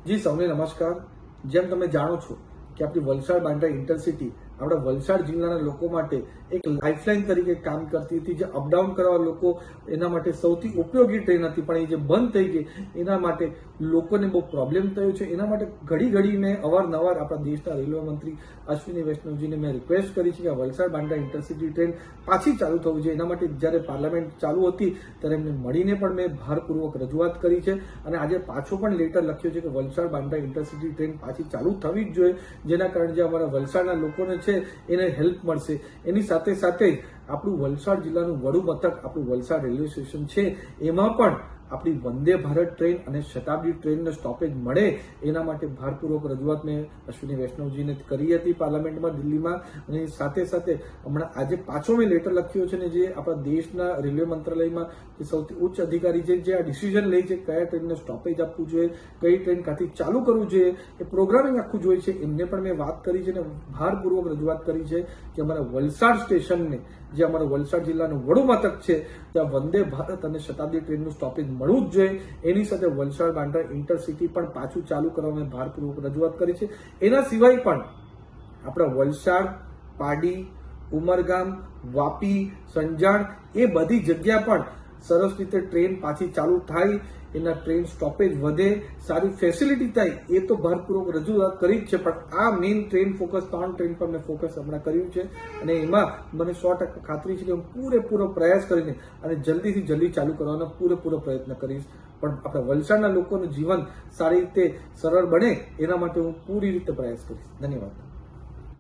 જી સૌને નમસ્કાર। જેમ તમે જાણો છો કે આપણી વલસાડ બાંદ્રા ઇન્ટરસિટી આપણા વલસાડ જિલ્લાના લોકો માટે એક લાઇફલાઇન તરીકે કામ કરતી હતી, જે અપડાઉન કરવા લોકો એના માટે સૌથી ઉપયોગી ટ્રેન હતી, પણ એ જે બંધ થઈ ગઈ એના માટે લોકોને બહુ પ્રોબ્લેમ થયો છે। એના માટે ઘડી મેં અવારનવાર આપણા દેશના રેલવે મંત્રી અશ્વિની વૈષ્ણવજીને મેં રિક્વેસ્ટ કરી છે કે વલસાડ બાંદ્રા ઇન્ટરસિટી ટ્રેન પાછી ચાલુ થવી જોઈએ। એના માટે જ્યારે પાર્લામેન્ટ ચાલુ હતી ત્યારે એમને મળીને પણ મેં ભારપૂર્વક રજૂઆત કરી છે અને આજે પાછો પણ લેટર લખ્યો છે કે વલસાડ બાંદ્રા ઇન્ટરસિટી ટ્રેન પાછી ચાલુ થવી જ જોઈએ, જેના કારણે જે અમારા વલસાડના લોકોને છે એને હેલ્પ મળશે। એની સાથે સાથે આપણું વલસાડ જિલ્લાનું વડું મથક આપણું વલસાડ રેલવે સ્ટેશન છે, એમાં પણ આપણી વંદે ભારત ટ્રેન અને શતાબ્દી ટ્રેનનો સ્ટોપેજ મળે એના માટે ભારપૂર્વક રજૂઆત મેં અશ્વિની વૈષ્ણવજીને કરી હતી પાર્લામેન્ટમાં દિલ્હીમાં। અને સાથે સાથે હમણાં આજે પાછો મેં લેટર લખ્યો છે ને જે આપણા દેશના રેલવે મંત્રાલયમાં જે સૌથી ઉચ્ચ અધિકારી છે જે આ ડિસિઝન લે છે કયા ટ્રેનને સ્ટોપેજ આપવું જોઈએ, કઈ ટ્રેન કાંથી ચાલુ કરવું જોઈએ, એ પ્રોગ્રામિંગ આખું જોઈએ છે, એમને પણ મેં વાત કરી છે અને ભારપૂર્વક રજૂઆત કરી છે કે અમારા વલસાડ સ્ટેશનને, જે અમારું વલસાડ જિલ્લાનું વડું મથક છે, ત્યાં વંદે ભારત અને શતાબ્દી ટ્રેનનું સ્ટોપેજ મળવું જ જોઈએ। એની સાથે વલસાડ બાંદ્રા ઇન્ટરસિટી પણ પાછું ચાલુ કરવા મેં ભારપૂર્વક રજૂઆત કરી છે। એના સિવાય પણ આપણા વલસાડ, પાડી, ઉમરગામ, વાપી, સંજાણ એ બધી જગ્યા પણ સરસ રીતે ટ્રેન પાછી ચાલુ થાય, એના ટ્રેન સ્ટોપેજ વધે, સારી ફેસિલિટી થાય, એ તો ભારપૂર્વક રજૂઆત કરી જ છે। પણ આ મેઇન ટ્રેન ફોકસ 3 ટ્રેન પર મેં ફોકસ હમણાં કર્યું છે અને એમાં મને 100% ખાતરી છે કે હું પૂરેપૂરો પ્રયાસ કરીને અને જલ્દીથી જલ્દી ચાલુ કરવાનો પૂરેપૂરો પ્રયત્ન કરીશ। પણ આપણા વલસાડના લોકોનું જીવન સારી રીતે સરળ બને એના માટે હું પૂરી રીતે પ્રયાસ કરીશ। ધન્યવાદ।